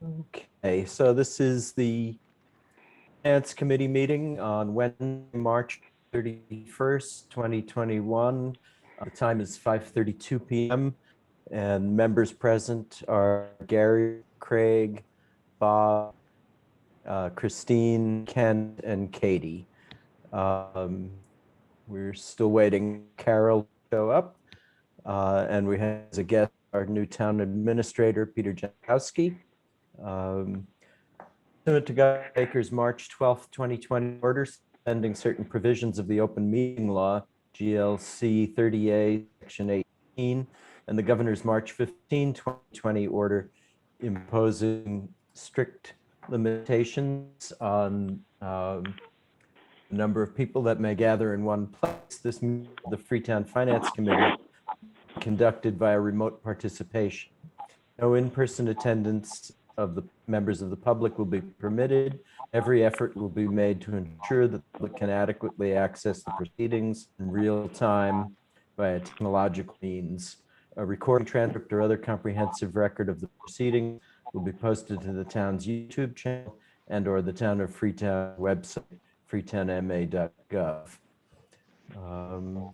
Okay, so this is the Finance Committee meeting on Wednesday, March 31st, 2021. The time is 5:32 p.m. and members present are Gary, Craig, Bob, Christine, Ken, and Katie. We're still waiting for Carol to show up. And we have as a guest our new town administrator, Peter Jankowski. Pursuant to Governor Baker's March 12th, 2020 order suspending certain provisions of the open meeting law, GLC 30A, Section 18, and the governor's March 15, 2020 order imposing strict limitations on the number of people that may gather in one place. This meeting of the Freetown Finance Committee conducted via remote participation. No in-person attendance of the members of the public will be permitted. Every effort will be made to ensure that the public can adequately access the proceedings in real time via technological means. A recording, transcript, or other comprehensive record of the proceedings will be posted to the town's YouTube channel and/or the Town of Freetown website, freetownma.gov.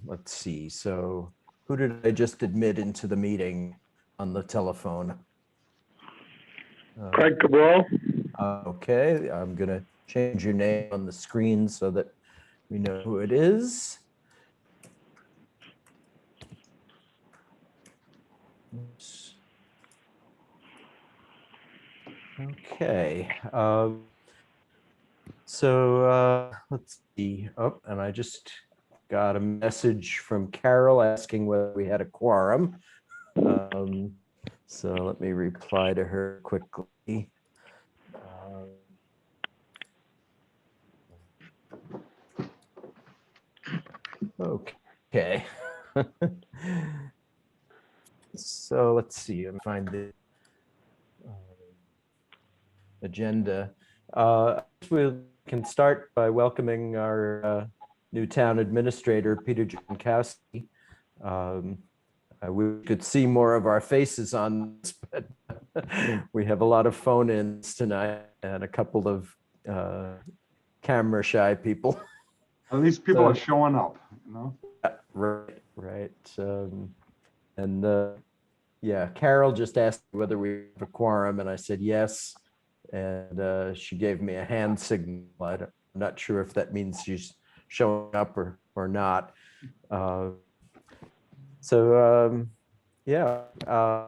Let's see. So who did I just admit into the meeting on the telephone? Craig Cabral. Okay, I'm gonna change your name on the screen so that we know who it is. Oops. Okay. Let's see. Oh, and I just got a message from Carol asking whether we had a quorum. So let me reply to her quickly. Okay. So let's see. Let me find the agenda. We can start by welcoming our new town administrator, Peter Jankowski. We could see more of our faces on this, but we have a lot of phone-ins tonight and a couple of camera shy people. At least people are showing up, you know? Right. Yeah, Carol just asked whether we have a quorum, and I said yes. And she gave me a hand signal. I'm not sure if that means she's showing up or not.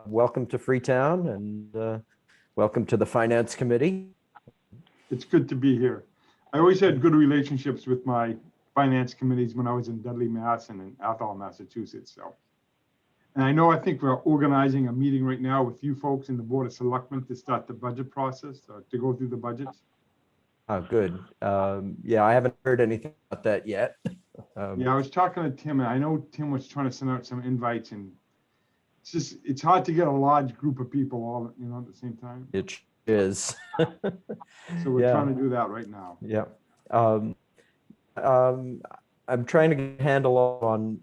Welcome to Freetown and welcome to the Finance Committee. It's good to be here. I always had good relationships with my finance committees when I was in Dudley, Mass. And in Athol, Massachusetts. And I think we're organizing a meeting right now with you folks in the Board of Selectmen to start the budget process, to go through the budgets. Oh, good. Yeah, I haven't heard anything about that yet. Yeah, I was talking to Tim, and I know Tim was trying to send out some invites, and it's hard to get a large group of people all, at the same time. It is. So we're trying to do that right now. Yeah. I'm trying to get a handle on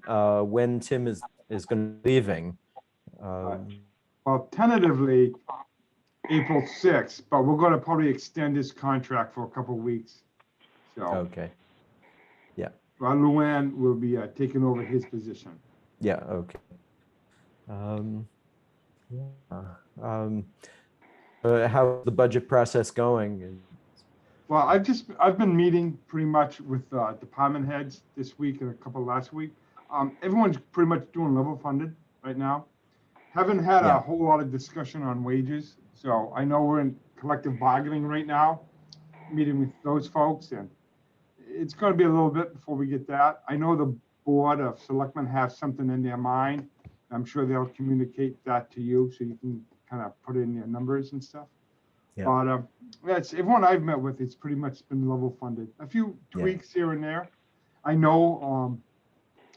when Tim is going to be leaving. Well, tentatively April 6th, but we're going to probably extend his contract for a couple of weeks. So okay. Yeah. Luann will be taking over his position. Yeah. Okay. How's the budget process going? Well, I've been meeting pretty much with department heads this week and a couple last week. Everyone's pretty much doing level funded right now. Haven't had a whole lot of discussion on wages. So I know we're in collective bargaining right now, meeting with those folks, and it's going to be a little bit before we get that. I know the Board of Selectmen has something in their mind. I'm sure they'll communicate that to you so you can kind of put in your numbers and stuff. Yeah. But everyone I've met with, it's pretty much been level funded. A few tweaks here and there. I know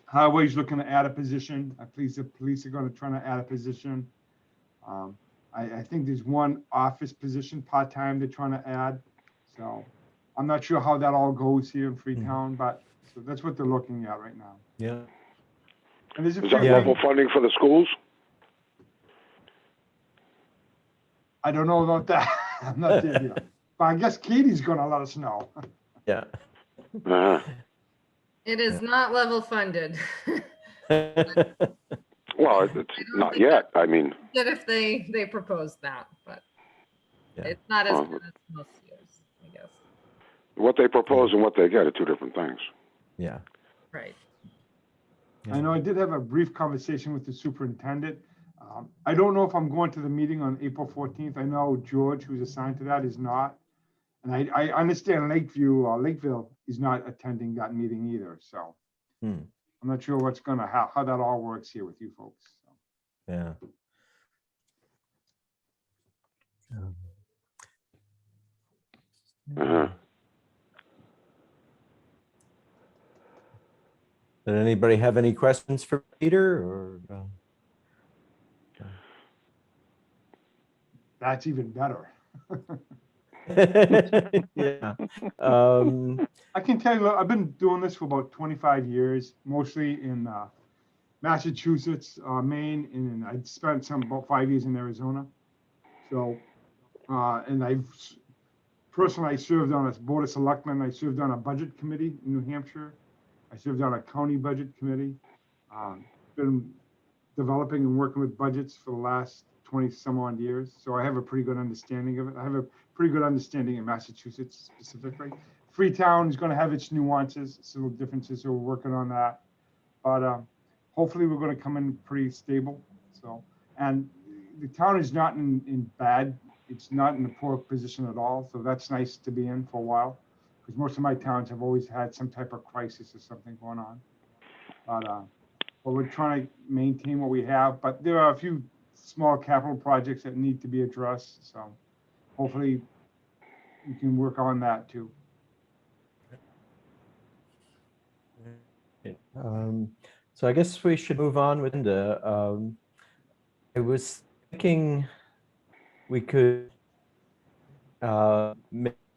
Highway's looking to add a position. The police are going to try to add a position. I think there's one office position part-time they're trying to add. So I'm not sure how that all goes here in Freetown, but so that's what they're looking at right now. Yeah. And there's Is that level funding for the schools? I don't know about that. I'm not there yet. But I guess Katie's gonna let us know. Yeah. Uh, It is not level funded. well, it's not yet. I mean, That if they propose that, but Yeah. it's not as Well, good as most years, I guess. what they propose and what they get are two different things. Yeah. Right. I know I did have a brief conversation with the superintendent. I don't know if I'm going to the meeting on April 14th. I know George, who's assigned to that, is not. And I understand Lakeville is not attending that meeting either, so. Hmm. I'm not sure what's gonna, how that all works here with you folks. So. Yeah. Um, Uh-huh. Did anybody have any questions for Peter or? That's even better. Yeah. I can tell you, I've been doing this for about 25 years, mostly in Massachusetts, Maine, and I spent about 5 years in Arizona. So, and personally, I served on a board of selectmen. I served on a budget committee in New Hampshire. I served on a county budget committee. Been developing and working with budgets for the last 20 some odd years. So I have a pretty good understanding of it. I have a pretty good understanding in Massachusetts specifically. Freetown is going to have its nuances, civil differences, so we're working on that. But hopefully we're going to come in pretty stable. So, and the town is not in bad, it's not in a poor position at all. So that's nice to be in for a while, because most of my towns have always had some type of crisis or something going on. But we're trying to maintain what we have, but there are a few small capital projects that need to be addressed. So hopefully we can work on that too. So I guess we should move on with Linda. I was thinking we could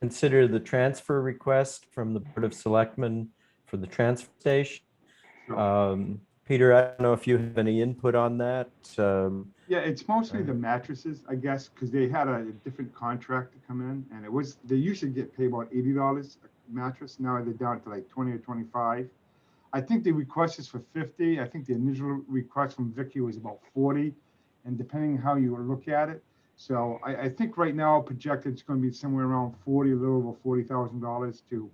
consider the transfer request from the Board of Selectmen for the transfer station. Sure. Peter, I don't know if you have any input on that. Yeah, it's mostly the mattresses, I guess, because they had a different contract to come in, and they used to get paid about $80 a mattress. Now they're down to like 20 or 25. I think the request is for 50. I think the initial request from Vicky was about 40, and depending how you look at it. So I think right now projected it's going to be somewhere around 40, a little over $40,000 to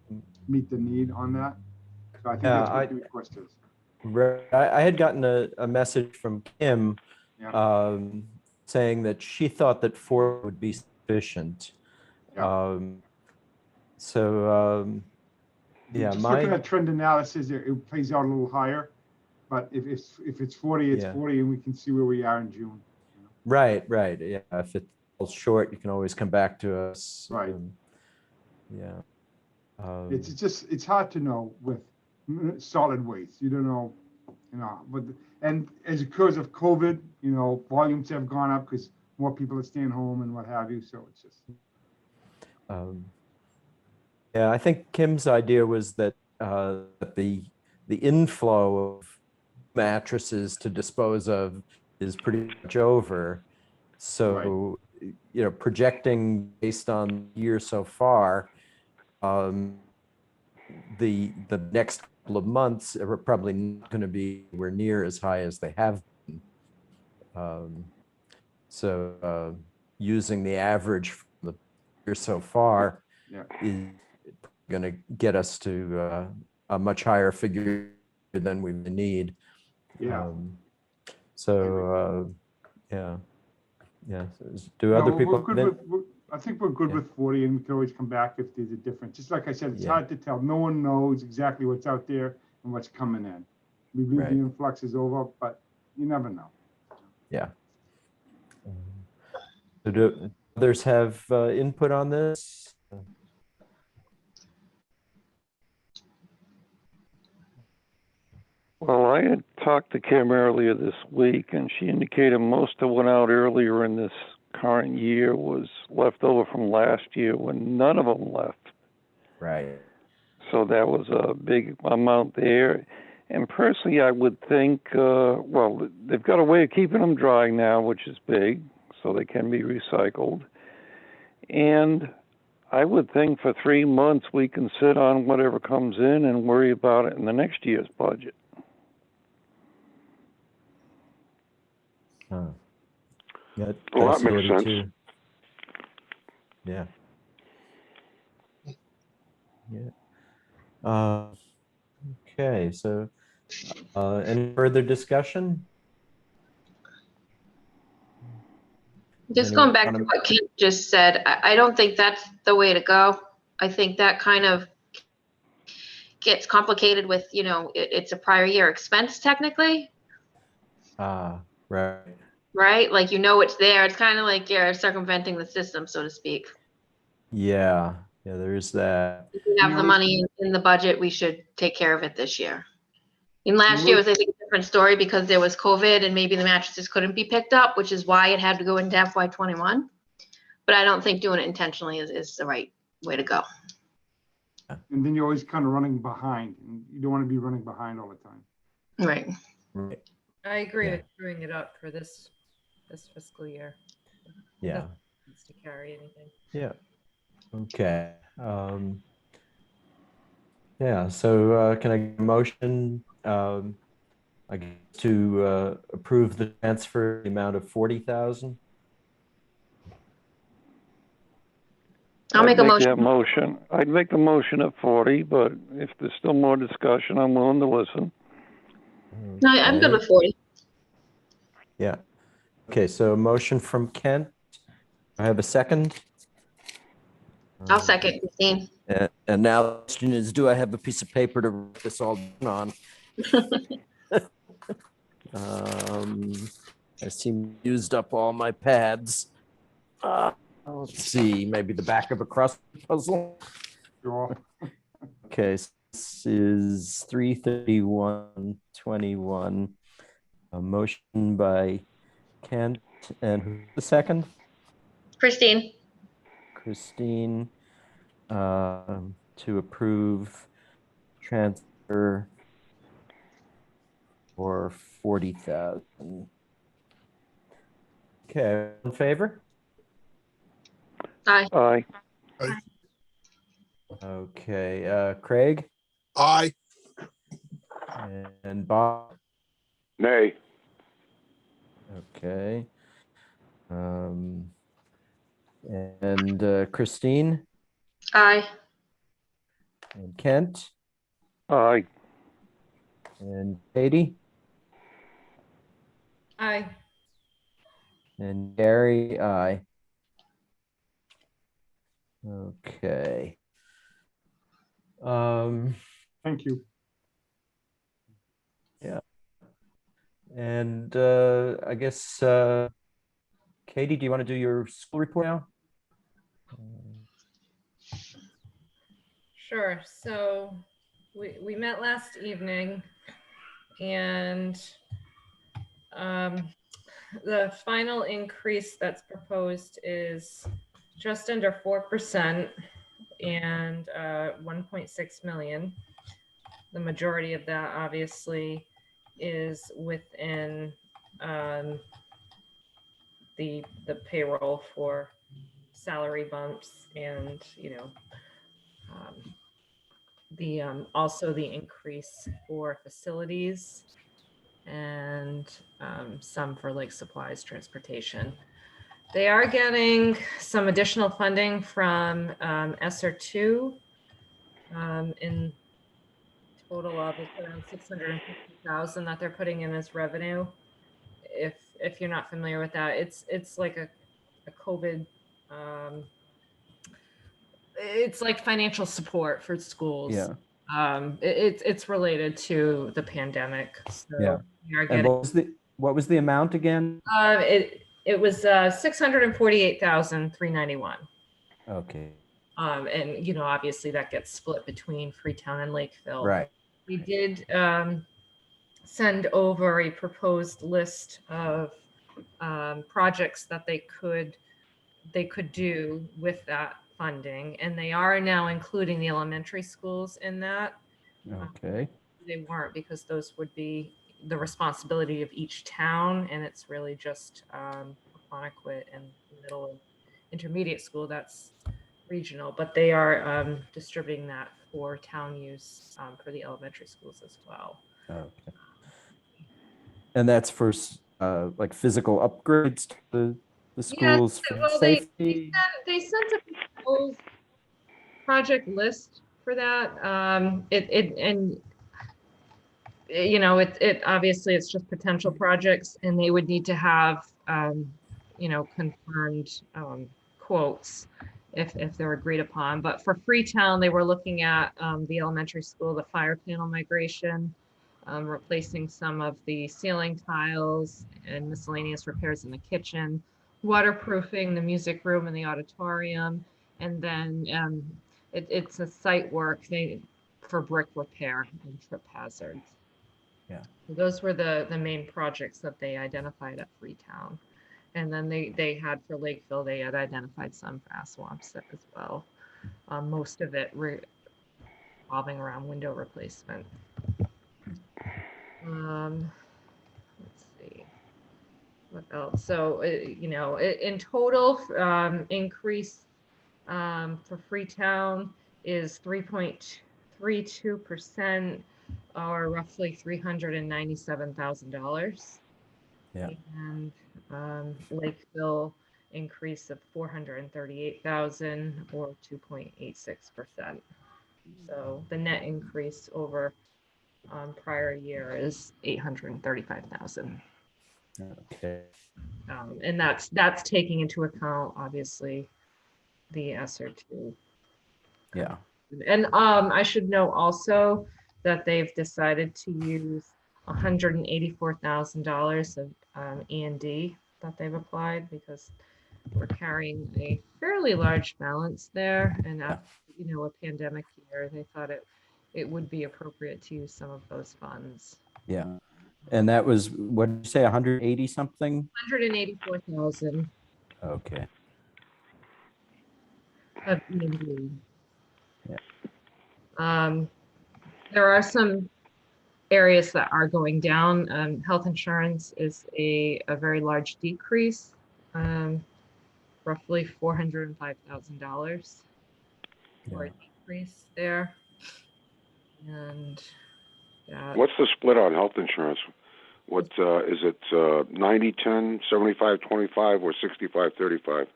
meet the need on that. So I think that's what the request is. I had gotten a message from Kim Yeah. saying that she thought that 4 would be sufficient. Yeah. Yeah, Just looking at trend analysis, it plays out a little higher. But if it's 40, it's 40, and we can see where we are in June. You know? Right. Yeah, if it falls short, you can always come back to us. Right. Yeah. It's hard to know with solid waste. You don't know, but and as because of COVID, volumes have gone up because more people are staying home and what have you. So it's just. Yeah, I think Kim's idea was that the inflow of mattresses to dispose of is pretty much over. So, projecting based on the year so far, the next couple of months are probably not going to be anywhere near as high as they have been. So using the average from the year so far is going to get us to a much higher figure than we need. Yeah. Yeah. Do other people? I think we're good with 40, and we can always come back if there's a difference. Just like I said, it's hard to tell. No one knows exactly what's out there and what's coming in. We believe the influx is over, but you never know. Yeah. So do others have input on this? Well, I had talked to Kim earlier this week, and she indicated most of what went out earlier in this current year was left over from last year when none of them left. Right. So that was a big amount there. And personally, I would think, they've got a way of keeping them dry now, which is big, so they can be recycled. And I would think for 3 months we can sit on whatever comes in and worry about it in the next year's budget. Huh. Yeah, Well, that makes possibility sense. too. Yeah. Yeah. Okay, so any further discussion? Just Anyone going back to wanna- what Kate just said, I don't think that's the way to go. I think that kind of gets complicated with, it's a prior year expense technically, Right. right? Like, it's there. It's kind of like you're circumventing the system, so to speak. Yeah, there is that. If we have the money in the budget, we should take care of it this year. And last year was, I think, a different story because there was COVID and maybe the mattresses couldn't be picked up, which is why it had to go into FY21. But I don't think doing it intentionally is the right way to go. And then you're always kind of running behind, and you don't want to be running behind all the time. Right. Right. I agree Yeah. with screwing it up for this fiscal year. Yeah. Needs to carry anything. Yeah. Okay. Yeah, so can I get a motion I guess to approve the transfer, the amount of 40,000? I'll make a I'd motion. that motion. I'd make the motion at 40, but if there's still more discussion, I'm willing to listen. No, I'm good Okay. with 40. Yeah. Okay, so a motion from Kent. I have a second. I'll second, Christine. And now the question is, do I have a piece of paper to write this all down on? I seem used up all my pads. Let's see, maybe the back of a crossword puzzle. Sure. Okay, so this is 33121. A motion by Kent, and who's the second? Christine. Christine, to approve transfer for 40,000. Okay, in favor? Aye. Aye. Okay, Craig Aye. and Bob. Nay. Okay. And Christine Aye. and Kent Aye. and Katie Aye. and Gary, aye. Okay. Thank you. And I guess Katie, do you want to do your school report now? Sure. So we met last evening, and the final increase that's proposed is just under 4% and 1.6 million. The majority of that obviously is within the payroll for salary bumps and the also the increase for facilities and some for like supplies, transportation. They are getting some additional funding from ESSER 2 in total of it's around 650,000 that they're putting in as revenue. If you're not familiar with that, it's like a COVID. It's like financial support for schools. Yeah. It's related to the pandemic. So Yeah. we are And getting. what was the amount again? It was 648,391. Okay. And obviously that gets split between Freetown and Lakeville. Right. We did send over a proposed list of projects that they could do with that funding, and they are now including the elementary schools in that. Okay. They weren't, because those would be the responsibility of each town, and it's really just Aponequid and Middle intermediate school, that's regional, but they are distributing that for town use for the elementary schools as well. Okay. And that's for like physical upgrades to the schools for Well, safety? they sent a proposed project list for that. It obviously it's just potential projects, and they would need to have confirmed quotes if they're agreed upon. But for Freetown, they were looking at the elementary school, the fire panel migration, replacing some of the ceiling tiles and miscellaneous repairs in the kitchen, waterproofing the music room and the auditorium, and then it's a site work for brick repair and trip hazards. Yeah. Those were the main projects that they identified at Freetown. And then they had for Lakeville, they had identified some for Assawamsett as well. Most of it revolving around window replacement. Let's see. What else? So, in total, increase for Freetown is 3.32%, or roughly $397,000. Yeah. And Lakeville increase of 438,000, or 2.86%. So the net increase over prior year is 835,000. Okay. And that's taking into account, obviously, the ESSER II. Yeah. And I should note also that they've decided to use $184,000 of E&D that they've applied, because we're carrying a fairly large balance there. And after, a pandemic year, they thought it would be appropriate to use some of those funds. Yeah. And that was, what did you say, 180 something? 184,000 Okay. of E&D. Yeah. There are some areas that are going down. Health insurance is a very large decrease, roughly $405,000 for a decrease there. And What's the split on health insurance? What is it? 90-10, 75-25, or 65-35?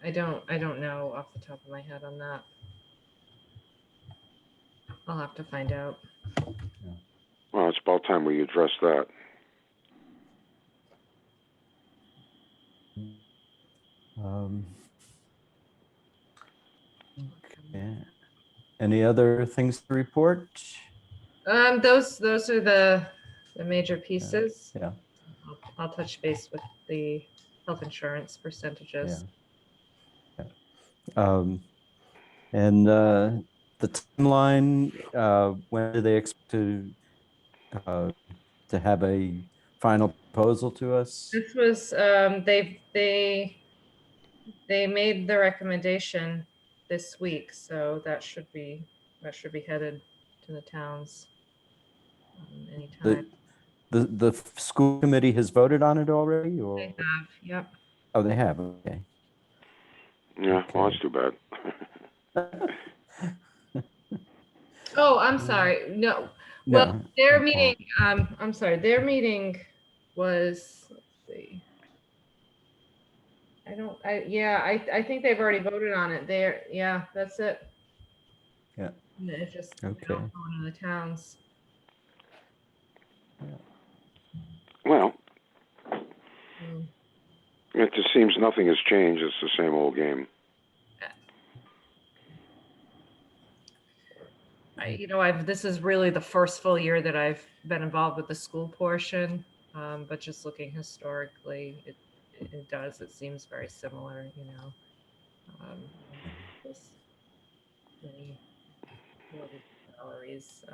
I don't know off the top of my head on that. I'll have to find out. Well, it's about time we address that. Okay. Any other things to report? Those are the major pieces. Yeah. I'll touch base with the health insurance percentages. Yeah. And the timeline, when do they expect to have a final proposal to us? This was they made the recommendation this week, so that should be headed to the towns anytime. The school committee has voted on it already, or? They have, yep. Oh, they have. Okay. Yeah, well, that's too bad. Oh, I'm sorry. No. Well, their meeting. I'm sorry. Their meeting was. Let's see. I think they've already voted on it. Yeah, that's it. Yeah. It's just Okay. going to the towns. Well, it just seems nothing has changed. It's the same old game. This is really the first full year that I've been involved with the school portion, but just looking historically, it seems very similar, salaries.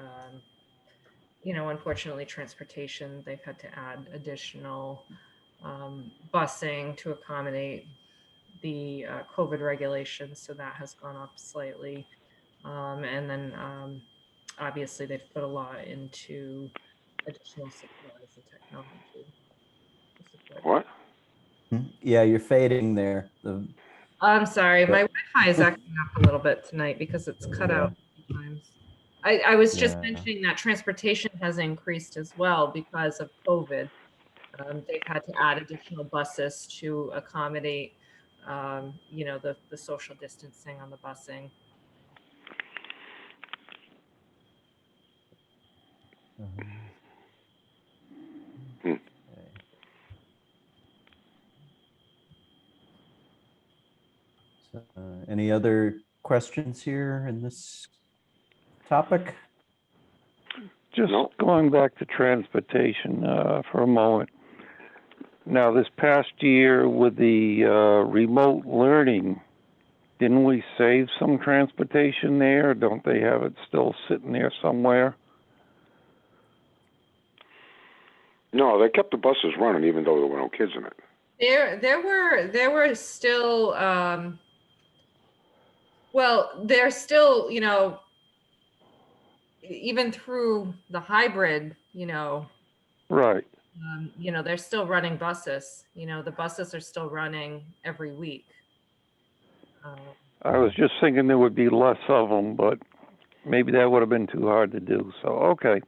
Unfortunately, transportation, they've had to add additional busing to accommodate the COVID regulations, so that has gone up slightly. And then obviously they've put a lot into additional supplies and technology. What? Yeah, you're fading there. I'm sorry, my Yeah. Wi-Fi is acting up a little bit tonight because it's cut Yeah. out sometimes. I was just Yeah. mentioning that transportation has increased as well because of COVID. They've had to add additional buses to accommodate, the social distancing on the busing. Hmm. Okay. So, any other questions here in this topic? Just No. going back to transportation for a moment. Now, this past year with the remote learning, didn't we save some transportation there? Don't they have it still sitting there somewhere? No, they kept the buses running even though there were no kids in it. There were still, well, there's still, even through the hybrid, Right. they're still running buses. The buses are still running every week. I was just thinking there would be less of them, but maybe that would have been too hard to do. So, okay.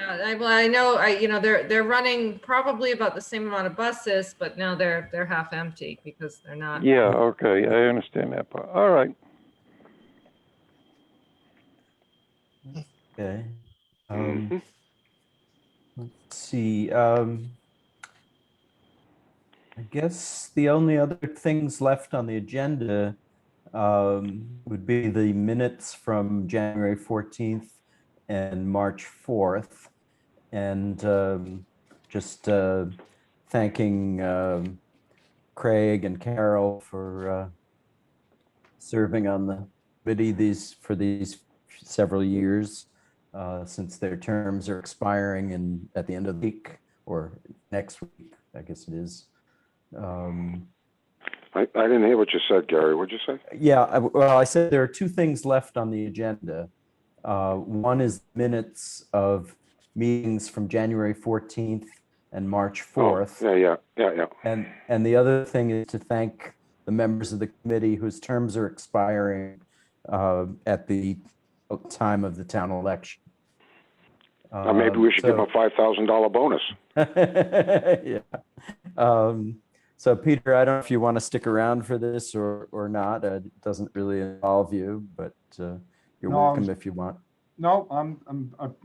I know, they're running probably about the same amount of buses, but now they're half empty because they're not. Yeah, okay. I understand that part. All right. Okay. Mhm. Let's see. I guess the only other things left on the agenda would be the minutes from January 14th and March 4th. And just thanking Craig and Carol for serving on the committee for these several years since their terms are expiring at the end of the week or next week, I guess it is. I didn't hear what you said, Gary. What'd you say? Yeah, well, I said there are two things left on the agenda. One is minutes of meetings from January 14th and March 4th. Oh, yeah. And the other thing is to thank the members of the committee whose terms are expiring at the time of the town election. Maybe we should give them a $5,000 bonus. Yeah. So Peter, I don't know if you want to stick around for this or not. It doesn't really involve you, but you're welcome if you want. No, I'm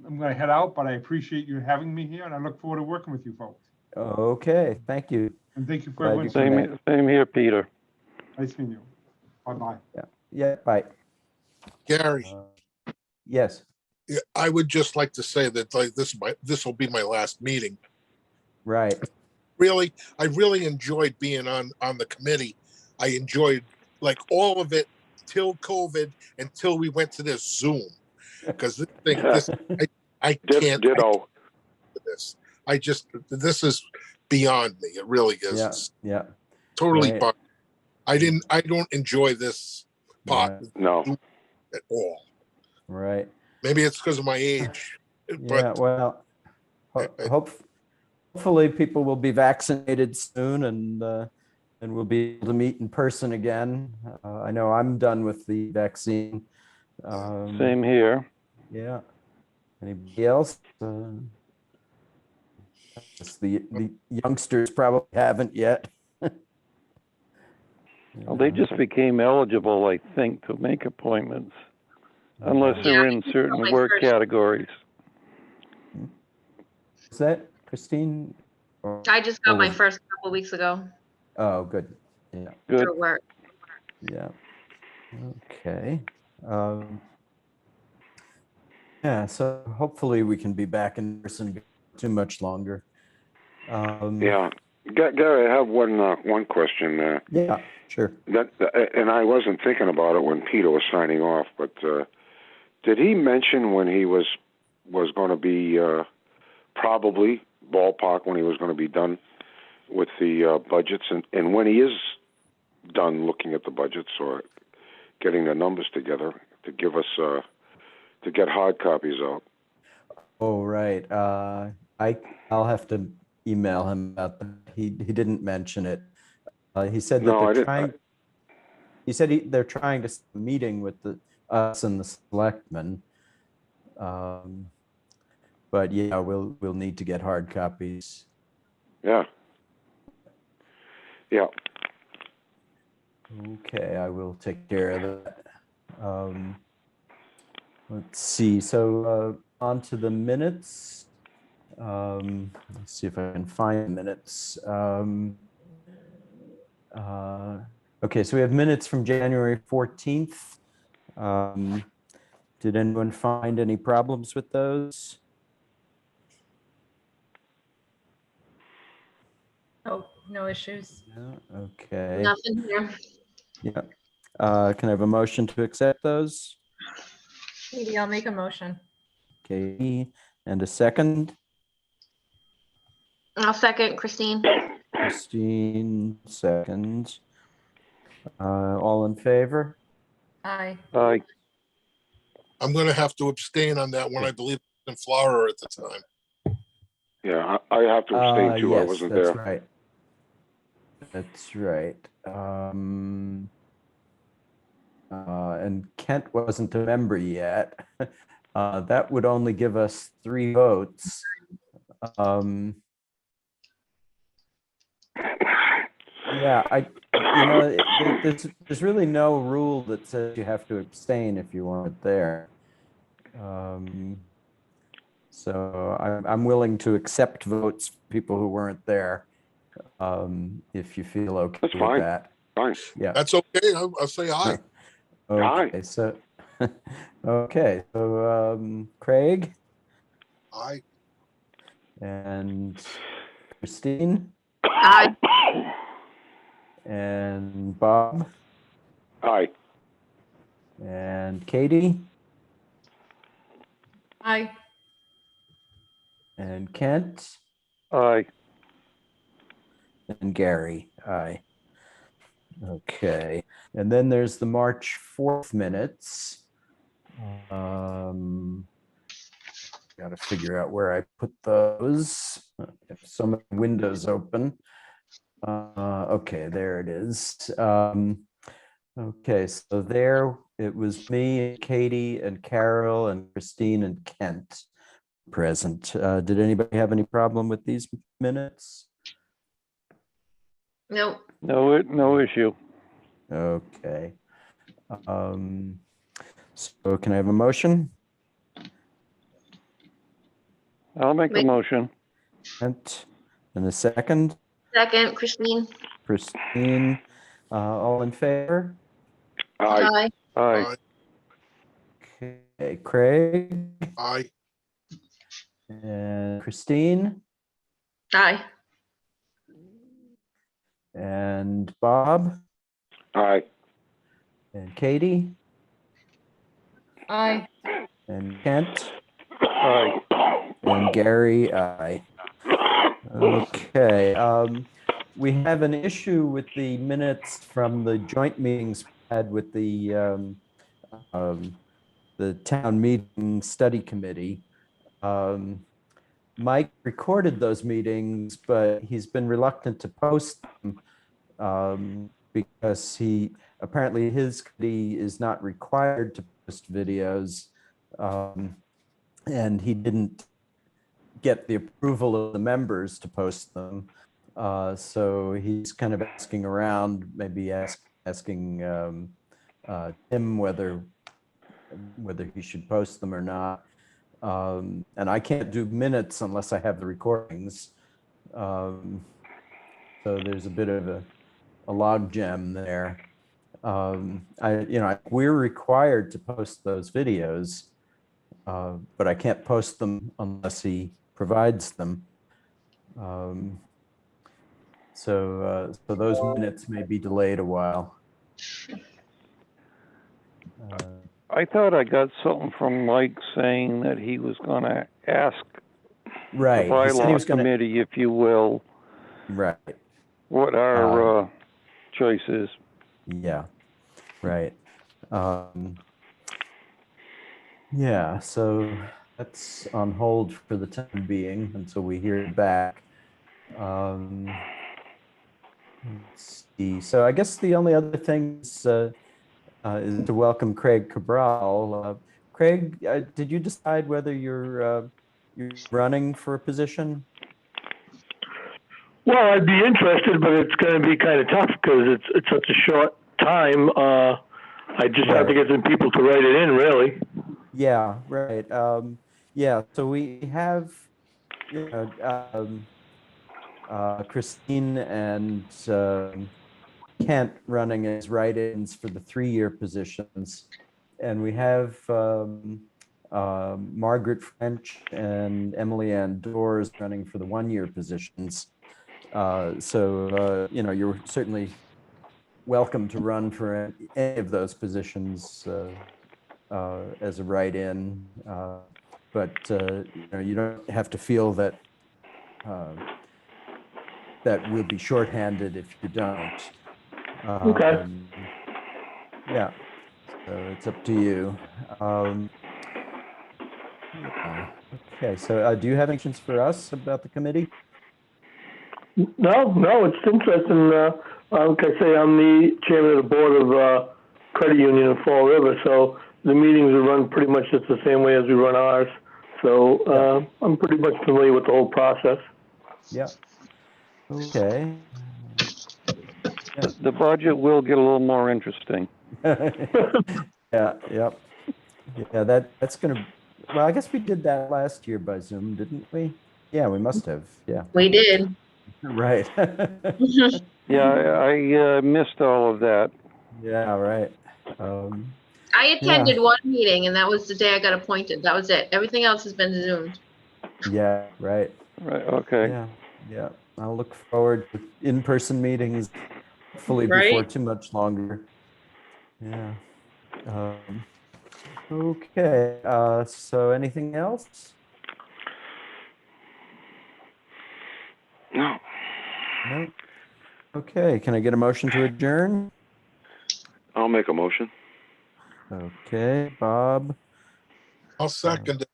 going to head out, but I appreciate you having me here, and I look forward to working with you folks. Okay, thank you. And thank you for Glad you everyone's. Same here, Peter. Nice meeting you. Bye-bye. Yeah, bye. Gary, Yes. I would just like to say that this will be my last meeting. Right. I really enjoyed being on the committee. I enjoyed like all of it till COVID, until we went to this Zoom, because I can't. Ditto. This. This is beyond me. It really is. Yeah. It's Yeah. totally. Right. I don't enjoy this part No. at all. Right. Maybe it's because of my age. Yeah. But Well, hopefully people will be vaccinated soon and we'll be able to meet in person again. I know I'm done with the vaccine. Same here. Yeah. Anybody else? The youngsters probably haven't yet. Well, they just became eligible, I think, to make appointments, unless they're in certain work categories. Is that Christine? I just got my first couple weeks ago. Oh, good. Yeah. Good. Through work. Yeah. Okay. Yeah, so hopefully we can be back in person too much longer. Yeah. Gary, I have one question there. Yeah, sure. And I wasn't thinking about it when Peter was signing off, but did he mention when he was going to be probably ballpark when he was going to be done with the budgets and when he is done looking at the budgets or getting the numbers together to give us to get hard copies out? Oh, right. I'll have to email him about that. He didn't mention it. He said that No, I they're didn't. trying. He said they're trying to set a meeting with us and the selectmen. But yeah, we'll need to get hard copies. Yeah. Yeah. Okay, I will take care of that. Let's see. So on to the minutes. Let's see if I can find the minutes. Okay, so we have minutes from January 14th. Did anyone find any problems with those? Oh, no issues. No? Okay. Nothing here. Yeah. Can I have a motion to accept those? Maybe I'll make a motion. Okay, and a second. I'll second Christine. Christine, second. All in favor? Aye. Aye. I'm gonna have to abstain on that one. I believe it was in Florida at the time. Yeah. I have to abstain too. I Yes, wasn't that's there. right. That's right. And Kent wasn't a member yet. That would only give us 3 votes. Yeah, there's really no rule that says you have to abstain if you weren't there. So I'm willing to accept votes for people who weren't there, if you feel okay That's with fine. that. Fine. Yeah. That's okay. I'll say aye. Okay, so Craig Aye. and Christine Aye. and Bob Aye. and Katie Aye. and Kent Aye. and Gary. Aye. Okay, and then there's the March 4th minutes. Got to figure out where I put those. I have so many windows open. Okay, there it is. Okay, so there it was me, Katie, and Carol, and Christine, and Kent present. Did anybody have any problem with these minutes? Nope. No issue. Okay. So can I have a motion? I'll make a motion. Kent, and a second? Second, Christine. Christine, all in favor? Aye. Aye. Aye. Okay, Craig Aye. and Christine Aye. and Bob Aye. and Katie Aye. and Kent Aye. and Gary, aye. Okay, we have an issue with the minutes from the joint meetings we had with the town meeting study committee. Mike recorded those meetings, but he's been reluctant to post them because apparently his committee is not required to post videos, and he didn't get the approval of the members to post them. So he's kind of asking around, maybe asking Tim whether he should post them or not. And I can't do minutes unless I have the recordings. So there's a bit of a log jam there. We're required to post those videos, but I can't post them unless he provides them. So those minutes may be delayed a while. I thought I got something from Mike saying that he was gonna ask Right. the He said he was bylaw gonna, committee, if you will, right. what our choice is. Yeah, right. Yeah, so that's on hold for the time being until we hear back. Let's see. So I guess the only other thing is to welcome Craig Cabral. Craig, did you decide whether you're running for a position? Well, I'd be interested, but it's going to be kind of tough because it's such a short time. I just have to get some people to write it in, really. Yeah, right. Yeah, so we have, you know, Christine and Kent running as write-ins for the 3-year positions. And we have Margaret French and Emily Ann Doors running for the 1-year positions. So, you know, you're certainly welcome to run for any of those positions as a write-in, but you know, you don't have to feel that that will be shorthanded if you don't. Okay. Yeah, so it's up to you. Yeah. Okay, so do you have any questions for us about the committee? No, it's interesting. Like I say, I'm the chairman of the board of credit union in Fall River, so the meetings are run pretty much just the same way as we run ours. So I'm pretty much familiar with the whole process. Yeah. Okay. The budget will get a little more interesting. Yeah, yep. Yeah, that's gonna, well, I guess we did that last year by Zoom, didn't we? Yeah, we must have, yeah. We did. Right. Yeah, I missed all of that. Yeah, right. I attended one meeting and that was the day I got appointed. That was it. Everything else has been Zoomed. Yeah, right. Right, okay. Yeah, yeah. I'll look forward to in-person meetings, hopefully before Right. too much longer. Yeah. Okay, so anything else? No. No? Okay, can I get a motion to adjourn? I'll make a motion. Okay, Bob, I'll second it.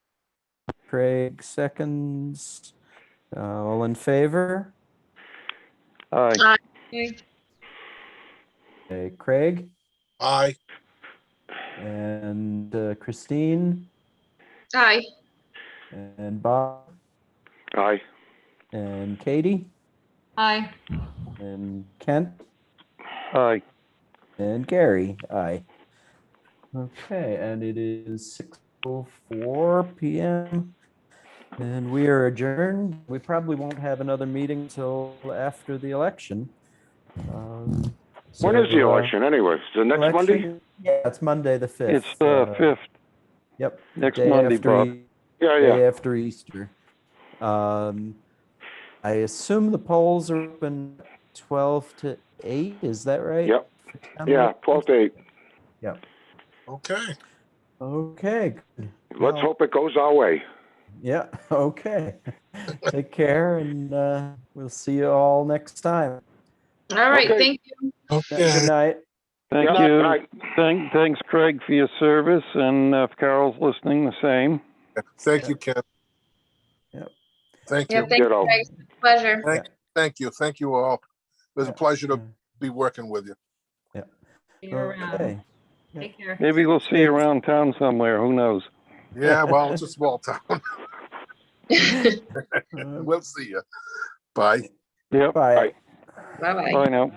Craig seconds. All in favor? Aye. Okay, Craig Aye. and Christine Aye. and Bob Aye. and Katie Aye. and Kent Aye. and Gary. Aye. Okay, and it is 6:04 p.m. and we are adjourned. We probably won't have another meeting till after the election. When is the election anyway? Is it next Monday? Yeah, it's Monday the 5th. It's the 5th, Yep. next day Monday, after Bob. Yeah, day yeah. after Easter. I assume the polls are open 12 to 8. Is that right? Yep. Yeah, 12 to 8. Yep. Okay. Okay. Good. Let's Well, hope it goes our way. Yeah. Okay. Take care, and we'll see you all next time. All right. Okay. Thank you. Good Okay. night. Thank Yeah, you. right. Thanks, Craig, for your service, and if Carol's listening, the same. Thank you, Ken. Yep. Thank Yeah, you. thank Ditto. you, guys. Pleasure. Thank you. Thank you all. It was a Yeah. pleasure to be working with you. You're around. Okay. Take care. Maybe we'll see you around town somewhere, who knows? Yeah, well, it's a small town. Uh, We'll see you. Bye. Yep, Bye. Bye. Bye-bye. bye now.